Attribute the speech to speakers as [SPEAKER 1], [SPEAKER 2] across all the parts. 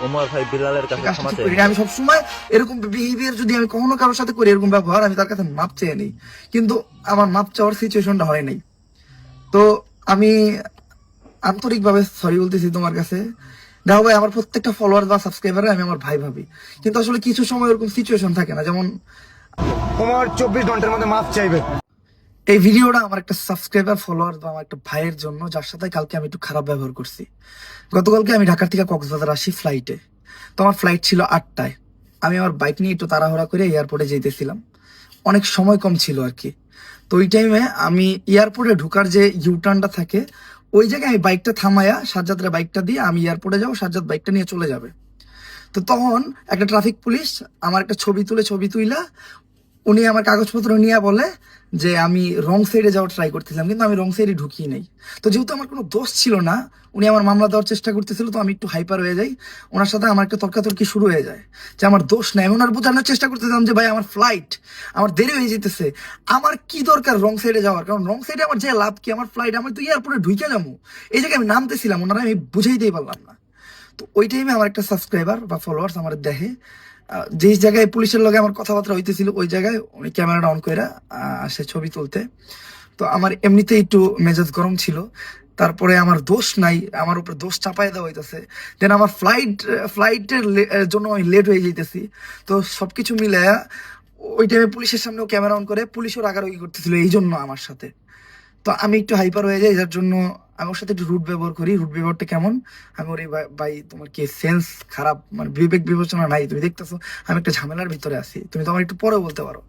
[SPEAKER 1] ওমর ভাই বিলালের কাছে
[SPEAKER 2] কাজটা
[SPEAKER 1] ক্ষমা
[SPEAKER 2] ঠিক
[SPEAKER 1] চাই।
[SPEAKER 2] করি না। আমি সবসময় এরকম বিহেভিয়ার যদি আমি কখনো কারোর সাথে করি, এরকম ব্যবহার, আমি তার কাছে মাপ চেয়ে নিই, কিন্তু আমার মাপ চাওয়ার সিচুয়েশনটা হয় নাই। তো আমি আন্তরিকভাবে সরি বলতেছি তোমার কাছে। দেখো ভাই, আমার প্রত্যেকটা ফলোয়ার বা সাবস্ক্রাইবারে আমি আমার ভাই ভাবি, কিন্তু আসলে কিছু সময় এরকম সিচুয়েশন থাকে না, যেমন
[SPEAKER 3] তোমার 24 ঘন্টার মধ্যে মাফ চাইবে।
[SPEAKER 2] এই ভিডিওটা আমার একটা সাবস্ক্রাইবার ফলোয়ার বা আমার একটা ভাইয়ের জন্য, যার সাথে কালকে আমি একটু খারাপ ব্যবহার করছি। গতকালকে আমি ঢাকা থেকে কক্সবাজার আসি ফ্লাইটে। তো আমার ফ্লাইট ছিল 8টায়। আমি আমার বাইক নিয়ে একটু তাড়াহুড়া করে এয়ারপোর্টে যেতেছিলাম, অনেক সময় কম ছিল আর কি। তো ওই টাইমে আমি এয়ারপোর্টে ঢুকার যে ইউটার্নটা থাকে, ওই জায়গায় আমি বাইকটা থামায়া সাজ্জাদের বাইকটা দিয়ে আমি এয়ারপোর্টে যাবো, সাজ্জাদ বাইকটা নিয়ে চলে যাবে। তো তখন একটা ট্রাফিক পুলিশ আমার একটা ছবি তুইলা উনি আমার কাগজপত্র নিয়ে বলে যে আমি রং সাইডে যাওয়ার ট্রাই করতেছিলাম, কিন্তু আমি রং সাইডে ঢুকি নাই। তো যেহেতু আমার কোনো দোষ ছিল না, উনি আমার মামলা দেওয়ার চেষ্টা করতেছিল, তো আমি একটু হাইপার হয়ে যাই। ওনার সাথে আমার একটা তর্কাতর্কি শুরু হয়ে যায় যে আমার দোষ নাই। আমি ওনার বোঝানোর চেষ্টা করতেছিলাম যে ভাই আমার ফ্লাইট, আমার দেরি হয়ে যেতেছে, আমার কি দরকার রং সাইডে যাওয়ার, কারণ রং সাইডে আমার যে লাভ কি, আমার ফ্লাইট, আমি তো এয়ারপোর্টে ঢুকে যাবো। এই জায়গায় আমি নামতেছিলাম, ওনারা আমি বুঝাইতেই পারলাম না। তো ওই টাইমে আমার একটা সাবস্ক্রাইবার বা ফলোয়ার্স আমার দেখে, যে জায়গায় পুলিশের লগে আমার কথাবার্তা হইতেছিল, ওই জায়গায় উনি ক্যামেরাটা অন করে আসে ছবি তুলতে। তো আমার এমনিতে একটু মেজাজ গরম ছিল, তারপরে আমার দোষ নাই, আমার উপরে দোষ চাপাই দেওয়া হইতেছে। দেন আমার ফ্লাইটের জন্য আমি লেট হয়ে যাইতেছি। তো সবকিছু মিলায়া ওই টাইমে পুলিশের সামনেও ক্যামেরা অন করে পুলিশও রাগারাগি করতেছিল এই জন্য আমার সাথে। তো আমি একটু হাইপার হয়ে যাই, যার জন্য আমি ওর সাথে একটু রুট ব্যবহার করি। রুট ব্যবহারটা কেমন, আমি ওর ভাই তোমার কি সেন্স খারাপ, মানে বিবেক বিবেচনা নাই, তুমি দেখতেছো আমি একটা ঝামেলার ভিতরে আছি, তুমি তো আমার একটু পরে বলতে পারো।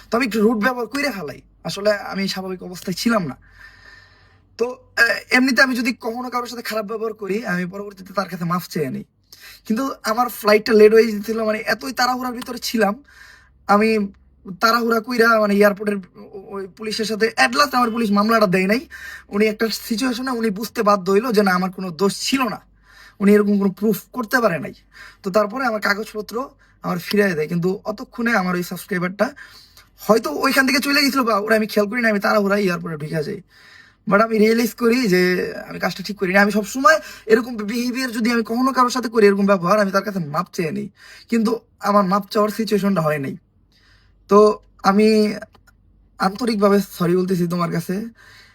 [SPEAKER 2] তো আমি একটু রুট ব্যবহার করে ফেলাই, আসলে আমি স্বাভাবিক অবস্থায় ছিলাম না। তো এমনিতে আমি যদি কখনো কারোর সাথে খারাপ ব্যবহার করি, আমি পরবর্তীতে তার কাছে মাফ চেয়ে নিই। কিন্তু আমার ফ্লাইটটা লেট হয়ে যেতেছিল, মানে এতই তাড়াহুড়ার ভিতরে ছিলাম আমি, তাড়াহুড়া কইরা মানে এয়ারপোর্টের ওই পুলিশের সাথে এট লাস্ট আমার পুলিশ মামলাটা দেয় নাই। উনি একটা সিচুয়েশনে উনি বুঝতে বাধ্য হইলো যে না আমার কোনো দোষ ছিল না, উনি এরকম কোনো প্রুফ করতে পারে নাই। তো তারপরে আমার কাগজপত্র আমার ফিরিয়ে দেয়, কিন্তু অতক্ষণে আমার ওই সাবস্ক্রাইবারটা হয়তো ওইখান থেকে চলে গেছিল, বা ওরা আমি খেয়াল করি না, আমি তাড়াহুড়া এয়ারপোর্টে ঢুকে যাই। বাট আমি রিয়েলাইজ করি যে আমি কাজটা ঠিক করি না। আমি সবসময় এরকম বিহেভিয়ার যদি আমি কখনো কারোর সাথে করি, এরকম ব্যবহার, আমি তার কাছে মাপ চেয়ে নিই, কিন্তু আমার মাপ চাওয়ার সিচুয়েশনটা হয় নাই। তো আমি আন্তরিকভাবে সরি বলতেছি তোমার কাছে।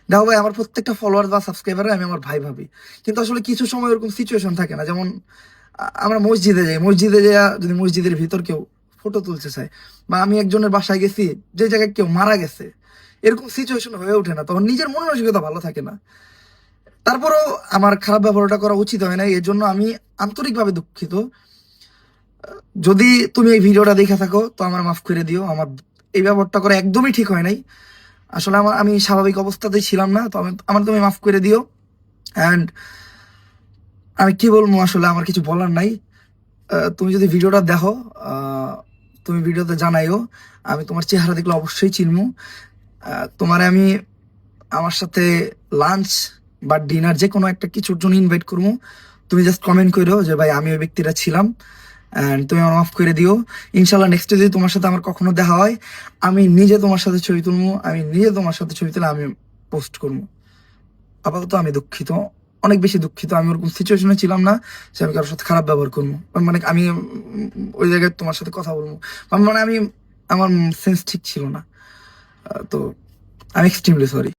[SPEAKER 2] দেখো ভাই, আমার প্রত্যেকটা ফলোয়ার বা সাবস্ক্রাইবারে আমি আমার ভাই ভাবি, কিন্তু আসলে কিছু সময় এরকম সিচুয়েশন থাকে না, যেমন আমরা মসজিদে যাই, মসজিদে যাইয়া যদি মসজিদের ভিতর কেউ ফটো তুলতে চায়, বা আমি একজনের বাসায় গেছি যে জায়গায় কেউ মারা গেছে, এরকম সিচুয়েশন হয়ে ওঠে না, তখন নিজের মন মানসিকতা ভালো থাকে না। তারপরও আমার খারাপ ব্যবহারটা করা উচিত হয় না, এর জন্য আমি আন্তরিকভাবে দুঃখিত। যদি তুমি এই ভিডিওটা দেখে থাকো তো আমার মাফ করে দিও, আমার এই ব্যবহারটা করা একদমই ঠিক হয় নাই। আসলে আমি স্বাভাবিক অবস্থাতেই ছিলাম না, তো আমার তুমি মাফ করে দিও। অ্যান্ড আমি কি বলবো, আসলে আমার কিছু বলার নাই। তুমি যদি ভিডিওটা দেখো, তুমি ভিডিওতে জানাইও, আমি তোমার চেহারা দেখলে অবশ্যই চিনবো। তোমার আমি আমার সাথে লাঞ্চ বা ডিনার যে কোনো একটা কিছুর জন্য ইনভাইট করবো। তুমি জাস্ট কমেন্ট করো যে ভাই আমি ওই ব্যক্তিটা ছিলাম, অ্যান্ড তুমি আমার মাফ করে দিও। ইনশাল্লাহ নেক্সট যদি তোমার সাথে আমার কখনো দেখা হয়, আমি নিজে তোমার সাথে ছবি তুলবো, আমি নিজে তোমার সাথে ছবি তুলে আমি পোস্ট করবো। আপাতত আমি দুঃখিত, অনেক বেশি দুঃখিত। আমি ওরকম সিচুয়েশনে ছিলাম না যে আমি কারোর সাথে খারাপ ব্যবহার করবো, মানে আমি ওই জায়গায় তোমার সাথে কথা বলবো, মানে আমার সেন্স ঠিক ছিল না। তো আমি এক্সট্রিমলি সরি।